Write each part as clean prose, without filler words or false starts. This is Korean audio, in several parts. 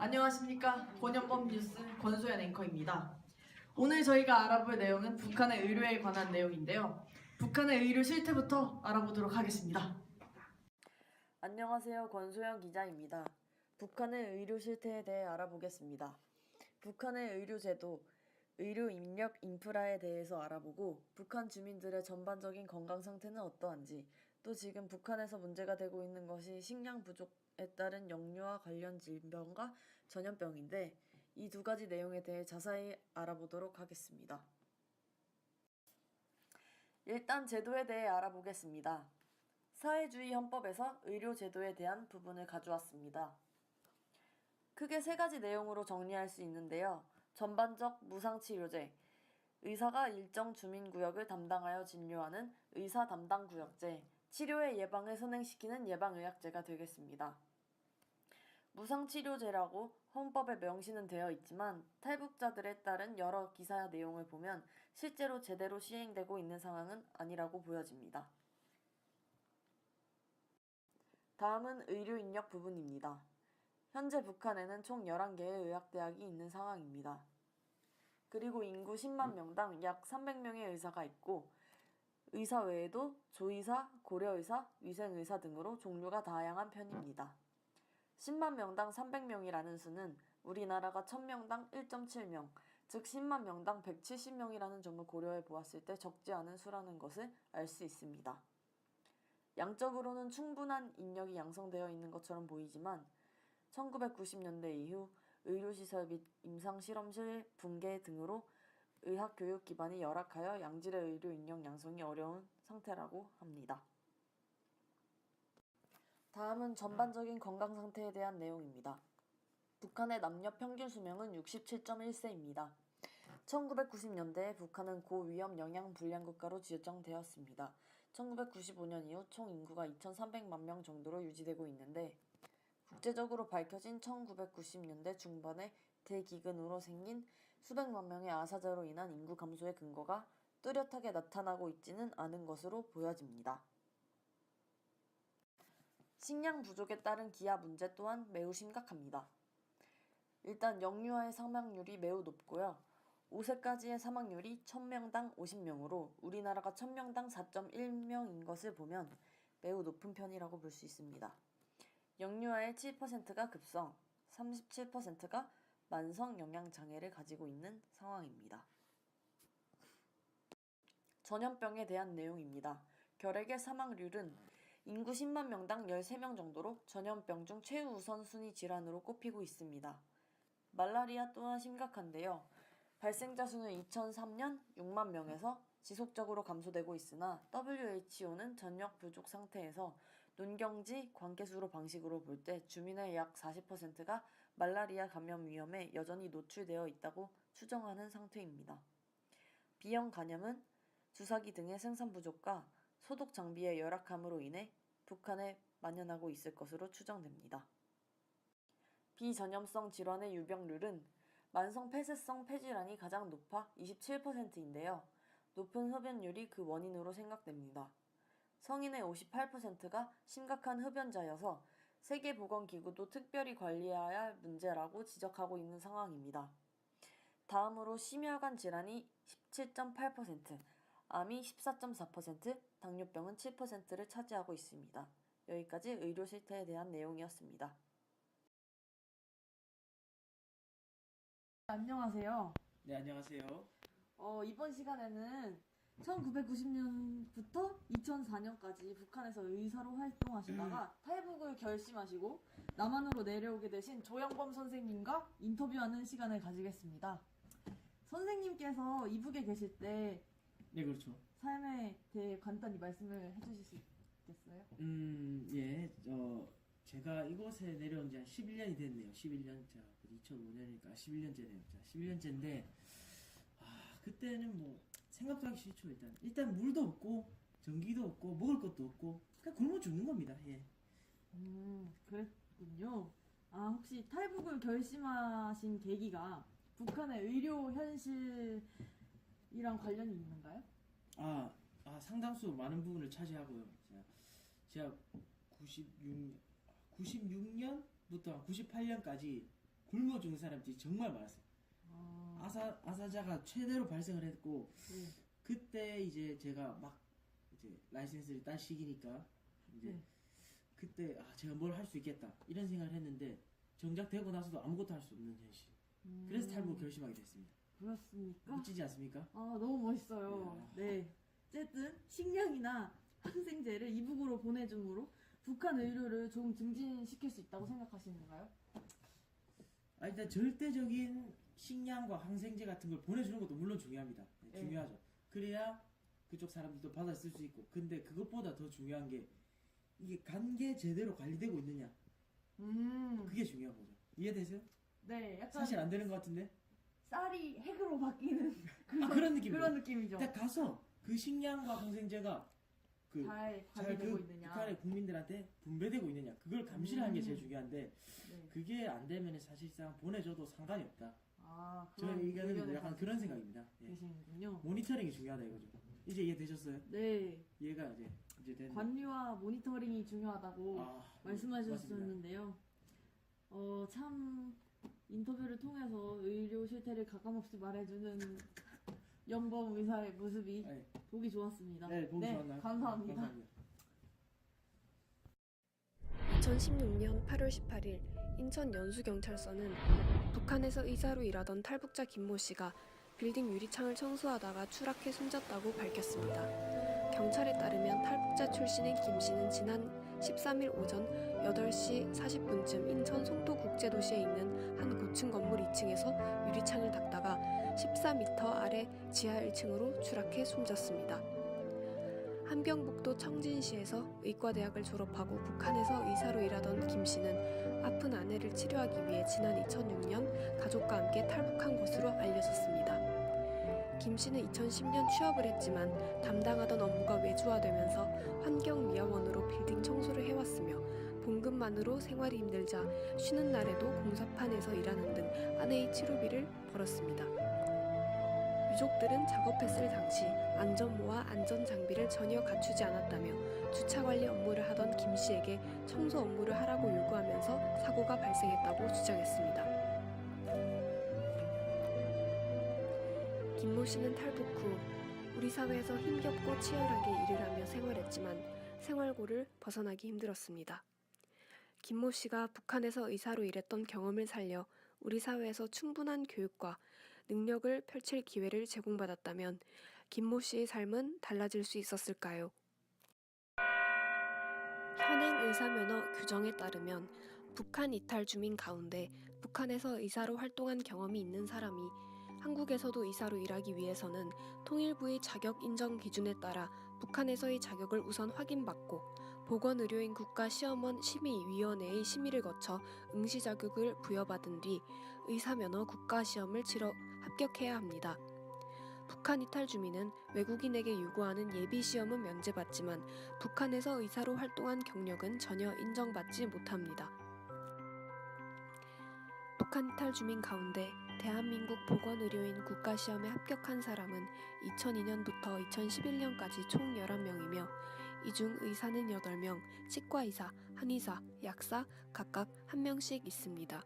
안녕하십니까. 권현범 뉴스 권소연 앵커입니다. 오늘 저희가 알아볼 내용은 북한의 의료에 관한 내용인데요. 북한의 의료 실태부터 알아보도록 하겠습니다. 안녕하세요. 권소연 기자입니다. 북한의 의료 실태에 대해 알아보겠습니다. 북한의 의료제도, 의료 인력 인프라에 대해서 알아보고 북한 주민들의 전반적인 건강 상태는 어떠한지, 또 지금 북한에서 문제가 되고 있는 것이 식량 부족에 따른 영유아 관련 질병과 전염병인데 이 두 가지 내용에 대해 자세히 알아보도록 하겠습니다. 일단 제도에 대해 알아보겠습니다. 사회주의 헌법에서 의료제도에 대한 부분을 가져왔습니다. 크게 세 가지 내용으로 정리할 수 있는데요. 전반적 무상치료제, 의사가 일정 주민구역을 담당하여 진료하는 의사담당구역제, 치료의 예방을 선행시키는 예방의학제가 되겠습니다. 무상치료제라고 헌법에 명시는 되어 있지만 탈북자들에 따른 여러 기사 내용을 보면 실제로 제대로 시행되고 있는 상황은 아니라고 보여집니다. 다음은 의료인력 부분입니다. 현재 북한에는 총 11개의 의학대학이 있는 상황입니다. 그리고 인구 10만 명당 약 300명의 의사가 있고 의사 외에도 조의사, 고려의사, 위생의사 등으로 종류가 다양한 편입니다. 10만 명당 300명이라는 수는 우리나라가 1000명당 1.7명, 즉 10만 명당 170명이라는 점을 고려해 보았을 때 적지 않은 수라는 것을 알 수 있습니다. 양적으로는 충분한 인력이 양성되어 있는 것처럼 보이지만 1990년대 이후 의료시설 및 임상실험실 붕괴 등으로 의학교육 기반이 열악하여 양질의 의료 인력 양성이 어려운 상태라고 합니다. 다음은 전반적인 건강 상태에 대한 내용입니다. 북한의 남녀 평균 수명은 67.1세입니다. 1990년대에 북한은 고위험 영양 불량 국가로 지정되었습니다. 1995년 이후 총 인구가 2,300만 명 정도로 유지되고 있는데 국제적으로 밝혀진 1990년대 중반에 대기근으로 생긴 수백만 명의 아사자로 인한 인구 감소의 근거가 뚜렷하게 나타나고 있지는 않은 것으로 보여집니다. 식량 부족에 따른 기아 문제 또한 매우 심각합니다. 일단 영유아의 사망률이 매우 높고요. 5세까지의 사망률이 1000명당 50명으로 우리나라가 1000명당 4.1명인 것을 보면 매우 높은 편이라고 볼 수 있습니다. 영유아의 7%가 급성, 37%가 만성 영양장애를 가지고 있는 상황입니다. 전염병에 대한 내용입니다. 결핵의 사망률은 인구 10만 명당 13명 정도로 전염병 중 최우선순위 질환으로 꼽히고 있습니다. 말라리아 또한 심각한데요. 발생자 수는 2003년 6만 명에서 지속적으로 감소되고 있으나 WHO는 전력 부족 상태에서 논경지 관계수로 방식으로 볼 때 주민의 약 40%가 말라리아 감염 위험에 여전히 노출되어 있다고 추정하는 상태입니다. B형 간염은 주사기 등의 생산 부족과 소독 장비의 열악함으로 인해 북한에 만연하고 있을 것으로 추정됩니다. 비전염성 질환의 유병률은 만성 폐쇄성 폐질환이 가장 높아 27%인데요. 높은 흡연율이 그 원인으로 생각됩니다. 성인의 58%가 심각한 흡연자여서 세계보건기구도 특별히 관리해야 할 문제라고 지적하고 있는 상황입니다. 다음으로 심혈관 질환이 17.8%, 암이 14.4%, 당뇨병은 7%를 차지하고 있습니다. 여기까지 의료 실태에 대한 내용이었습니다. 안녕하세요. 네, 안녕하세요. 이번 시간에는 1990년부터 2004년까지 북한에서 의사로 활동하시다가 탈북을 결심하시고 남한으로 내려오게 되신 조영범 선생님과 인터뷰하는 시간을 가지겠습니다. 선생님께서 이북에 계실 때 네, 그렇죠. 삶에 대해 간단히 말씀을 해주실 수 있겠어요? 예, 제가 이곳에 내려온 지 한 11년이 됐네요. 11년, 자, 2005년이니까 11년째네요. 자, 11년째인데, 그때는 뭐, 생각도 하기 싫죠, 일단. 일단 물도 없고, 전기도 없고, 먹을 것도 없고, 그냥 굶어 죽는 겁니다, 예. 그랬군요. 혹시 탈북을 결심하신 계기가 북한의 의료 현실이랑 관련이 있는가요? 상당수 많은 부분을 차지하고요. 제가 96년부터 98년까지 굶어 죽는 사람들이 정말 많았어요. 아사자가 최대로 발생을 했고 네. 그때 이제 제가 막 이제 라이센스를 딴 시기니까 이제 네. 그때 제가 뭘 할 수 있겠다 이런 생각을 했는데 정작 되고 나서도 아무것도 할 수 없는 현실. 그래서 탈북을 결심하게 됐습니다. 그렇습니까? 멋지지 않습니까? 너무 멋있어요. 이야. 네. 어쨌든 식량이나 항생제를 이북으로 보내줌으로 북한 의료를 조금 증진시킬 수 있다고 생각하시는가요? 일단 절대적인 식량과 항생제 같은 걸 보내주는 것도 물론 중요합니다. 네, 네. 중요하죠. 그래야 그쪽 사람들도 받아 쓸 수 있고. 근데 그것보다 더 중요한 게 이게 간 게 제대로 관리되고 있느냐. 그게 중요한 거죠. 이해되세요? 네, 약간 사실 안 되는 것 같은데? 쌀이 핵으로 바뀌는 그런 느낌이죠. 그런 느낌이죠. 딱 가서 그 식량과 항생제가 잘 잘 관리되고 그 있느냐. 북한의 국민들한테 분배되고 있느냐. 그걸 감시를 하는 게 제일 중요한데 네. 그게 안 되면 사실상 보내줘도 상관이 없다. 그런 저의 의견은 의견을 약간 가지고 그런 생각입니다. 예. 계시는군요. 모니터링이 중요하다 이거죠. 이제 이해되셨어요? 네, 이해가 이제 됐네. 관리와 모니터링이 중요하다고 맞습니다. 말씀하셨었는데요. 참 인터뷰를 통해서 의료 실태를 가감없이 말해주는 영범 의사의 모습이 네. 보기 좋았습니다. 네, 보기 좋았나요? 감사합니다. 2016년 8월 18일 인천 연수경찰서는 북한에서 의사로 일하던 탈북자 김모 씨가 빌딩 유리창을 청소하다가 추락해 숨졌다고 밝혔습니다. 경찰에 따르면 탈북자 출신의 김 씨는 지난 13일 오전 8시 40분쯤 인천 송도국제도시에 있는 한 고층 건물 2층에서 유리창을 닦다가 14m 아래 지하 1층으로 추락해 숨졌습니다. 함경북도 청진시에서 의과대학을 졸업하고 북한에서 의사로 일하던 김 씨는 아픈 아내를 치료하기 위해 지난 2006년 가족과 함께 탈북한 것으로 알려졌습니다. 김 씨는 2010년 취업을 했지만 담당하던 업무가 외주화되면서 환경미화원으로 빌딩 청소를 해왔으며 봉급만으로 생활이 힘들자 쉬는 날에도 공사판에서 일하는 등 아내의 치료비를 벌었습니다. 유족들은 작업했을 당시 안전모와 안전장비를 전혀 갖추지 않았다며 주차관리 업무를 하던 김 씨에게 청소 업무를 하라고 요구하면서 사고가 발생했다고 주장했습니다. 김모 씨는 탈북 후 우리 사회에서 힘겹고 치열하게 일을 하며 생활했지만 생활고를 벗어나기 힘들었습니다. 김모 씨가 북한에서 의사로 일했던 경험을 살려 우리 사회에서 충분한 교육과 능력을 펼칠 기회를 제공받았다면 김모 씨의 삶은 달라질 수 있었을까요? 현행 의사면허 규정에 따르면 북한 이탈 주민 가운데 북한에서 의사로 활동한 경험이 있는 사람이 한국에서도 의사로 일하기 위해서는 통일부의 자격 인정 기준에 따라 북한에서의 자격을 우선 확인받고 보건의료인 국가시험원 심의위원회의 심의를 거쳐 응시 자격을 부여받은 뒤 의사면허 국가시험을 치러 합격해야 합니다. 북한 이탈 주민은 외국인에게 요구하는 예비시험은 면제받지만 북한에서 의사로 활동한 경력은 전혀 인정받지 못합니다. 북한 이탈 주민 가운데 대한민국 보건의료인 국가시험에 합격한 사람은 2002년부터 2011년까지 총 11명이며 이 중 의사는 8명, 치과의사, 한의사, 약사 각각 1명씩 있습니다.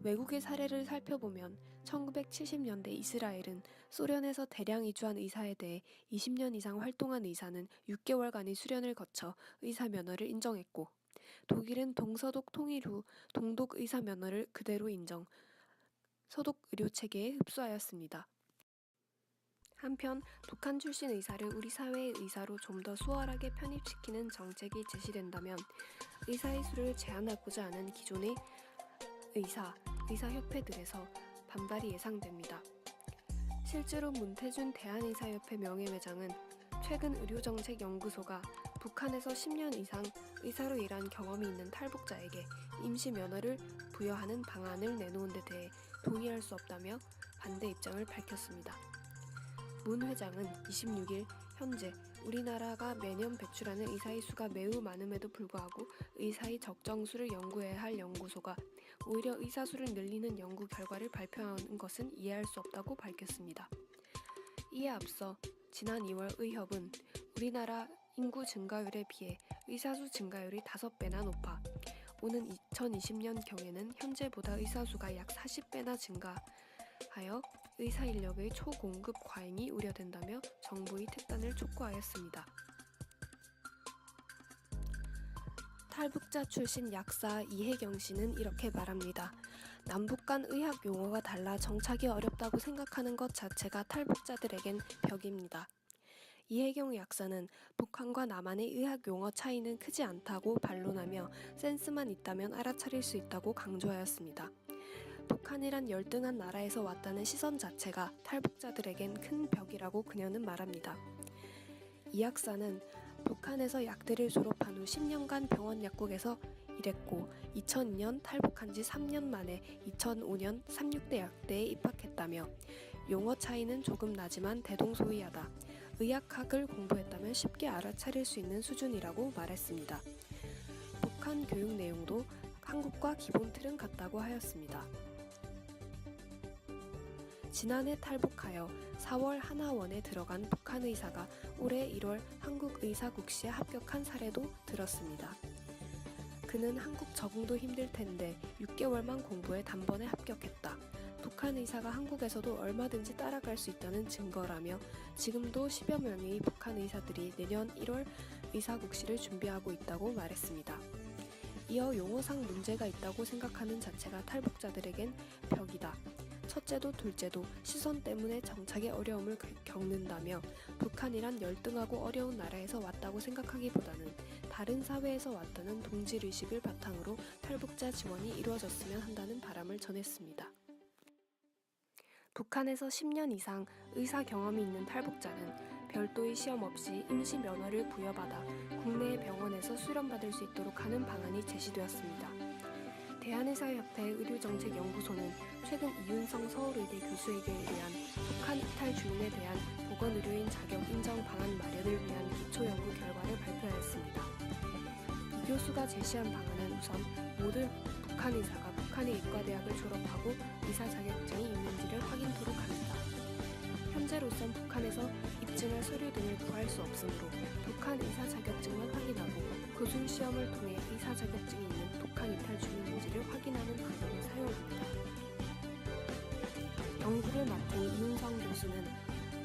외국의 사례를 살펴보면 1970년대 이스라엘은 소련에서 대량 이주한 의사에 대해 20년 이상 활동한 의사는 6개월간의 수련을 거쳐 의사 면허를 인정했고 독일은 동서독 통일 후 동독 의사 면허를 그대로 인정, 서독 의료 체계에 흡수하였습니다. 한편 북한 출신 의사를 우리 사회의 의사로 좀 더 수월하게 편입시키는 정책이 제시된다면 의사의 수를 제한하고자 하는 기존의 의사협회들에서 반발이 예상됩니다. 실제로 문태준 대한의사협회 명예회장은 최근 의료정책연구소가 북한에서 10년 이상 의사로 일한 경험이 있는 탈북자에게 임시 면허를 부여하는 방안을 내놓은 데 대해 동의할 수 없다며 반대 입장을 밝혔습니다. 문 회장은 26일 현재 우리나라가 매년 배출하는 의사의 수가 매우 많음에도 불구하고 의사의 적정수를 연구해야 할 연구소가 오히려 의사 수를 늘리는 연구 결과를 발표하는 것은 이해할 수 없다고 밝혔습니다. 이에 앞서 지난 2월 의협은 우리나라 인구 증가율에 비해 의사 수 증가율이 5배나 높아 오는 2020년경에는 현재보다 의사 수가 약 40배나 증가하여 의사 인력의 초공급 과잉이 우려된다며 정부의 특단을 촉구하였습니다. 탈북자 출신 약사 이혜경 씨는 이렇게 말합니다. 남북 간 의학 용어가 달라 정착이 어렵다고 생각하는 것 자체가 탈북자들에겐 벽입니다. 이혜경 약사는 북한과 남한의 의학 용어 차이는 크지 않다고 반론하며 센스만 있다면 알아차릴 수 있다고 강조하였습니다. 북한이란 열등한 나라에서 왔다는 시선 자체가 탈북자들에겐 큰 벽이라고 그녀는 말합니다. 이 약사는 북한에서 약대를 졸업한 후 10년간 병원 약국에서 일했고 2002년 탈북한 지 3년 만에 2005년 36대 약대에 입학했다며 용어 차이는 조금 나지만 대동소이하다. 의학학을 공부했다면 쉽게 알아차릴 수 있는 수준이라고 말했습니다. 북한 교육 내용도 한국과 기본 틀은 같다고 하였습니다. 지난해 탈북하여 4월 하나원에 들어간 북한 의사가 올해 1월 한국의사국시에 합격한 사례도 들었습니다. 그는 한국 적응도 힘들 텐데 6개월만 공부해 단번에 합격했다. 북한 의사가 한국에서도 얼마든지 따라갈 수 있다는 증거라며 지금도 10여 명의 북한 의사들이 내년 1월 의사국시를 준비하고 있다고 말했습니다. 이어 용어상 문제가 있다고 생각하는 자체가 탈북자들에겐 벽이다. 첫째도 둘째도 시선 때문에 정착에 어려움을 겪는다며 북한이란 열등하고 어려운 나라에서 왔다고 생각하기보다는 다른 사회에서 왔다는 동질의식을 바탕으로 탈북자 지원이 이루어졌으면 한다는 바람을 전했습니다. 북한에서 10년 이상 의사 경험이 있는 탈북자는 별도의 시험 없이 임시 면허를 부여받아 국내의 병원에서 수련받을 수 있도록 하는 방안이 제시되었습니다. 대한의사협회 의료정책연구소는 최근 이윤성 서울의대 교수에게 의뢰한 북한 이탈 주민에 대한 보건의료인 자격 인정 방안 마련을 위한 기초연구 결과를 발표하였습니다. 이 교수가 제시한 방안은 우선 모든 북한 의사가 북한의 의과대학을 졸업하고 의사 자격증이 있는지를 확인토록 합니다. 현재로선 북한에서 입증할 서류 등을 구할 수 없으므로 북한 의사 자격증만 확인하고 교수 시험을 통해 의사 자격증이 있는 북한 이탈 주민인지를 확인하는 방법을 사용합니다. 연구를 맡은 이윤성 교수는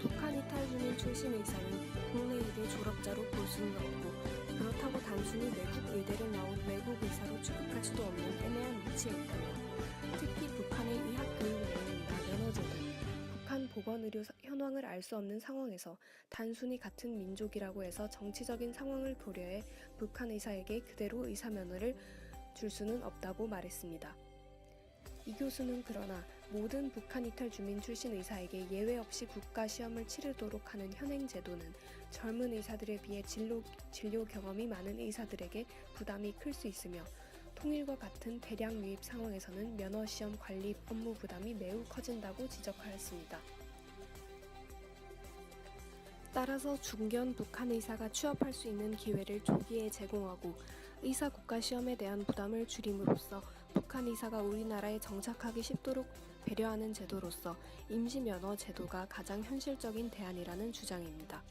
북한 이탈 주민 출신 의사는 국내 의대 졸업자로 볼 수는 없고 그렇다고 단순히 외국 의대를 나온 외국 의사로 취급할 수도 없는 애매한 위치에 있다며 특히 북한의 의학 교육 내용이나 면허제 등 북한 보건의료 현황을 알 수 없는 상황에서 단순히 같은 민족이라고 해서 정치적인 상황을 고려해 북한 의사에게 그대로 의사 면허를 줄 수는 없다고 말했습니다. 이 교수는 그러나 모든 북한 이탈 주민 출신 의사에게 예외 없이 국가 시험을 치르도록 하는 현행 제도는 젊은 의사들에 비해 진료 경험이 많은 의사들에게 부담이 클 수 있으며 통일과 같은 대량 유입 상황에서는 면허 시험 관리 업무 부담이 매우 커진다고 지적하였습니다. 따라서 중견 북한 의사가 취업할 수 있는 기회를 조기에 제공하고 의사 국가 시험에 대한 부담을 줄임으로써 북한 의사가 우리나라에 정착하기 쉽도록 배려하는 제도로서 임시 면허 제도가 가장 현실적인 대안이라는 주장입니다.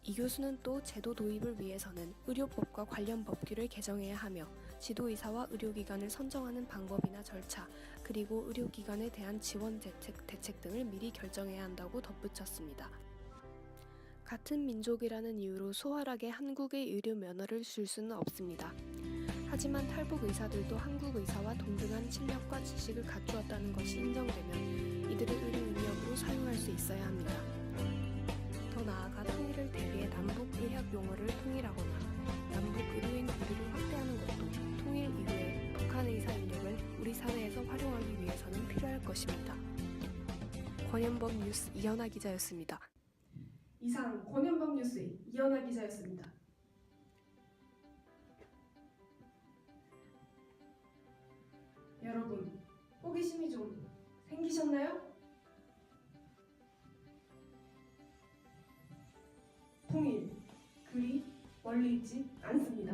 이 교수는 또 제도 도입을 위해서는 의료법과 관련 법규를 개정해야 하며 지도의사와 의료기관을 선정하는 방법이나 절차, 그리고 의료기관에 대한 지원 대책 등을 미리 결정해야 한다고 덧붙였습니다. 같은 민족이라는 이유로 소홀하게 한국의 의료 면허를 줄 수는 없습니다. 하지만 탈북 의사들도 한국 의사와 동등한 실력과 지식을 갖추었다는 것이 인정되면 이들을 의료 인력으로 사용할 수 있어야 합니다. 더 나아가 통일을 대비해 남북 의학 용어를 통일하거나 남북 의료인 비율을 확대하는 것도 통일 이후에 북한 의사 인력을 우리 사회에서 활용하기 위해서는 필요할 것입니다. 권현범 뉴스 이현아 기자였습니다. 이상 권현범 뉴스의 이현아 기자였습니다. 여러분, 호기심이 좀 생기셨나요? 통일, 그리 멀리 있지 않습니다.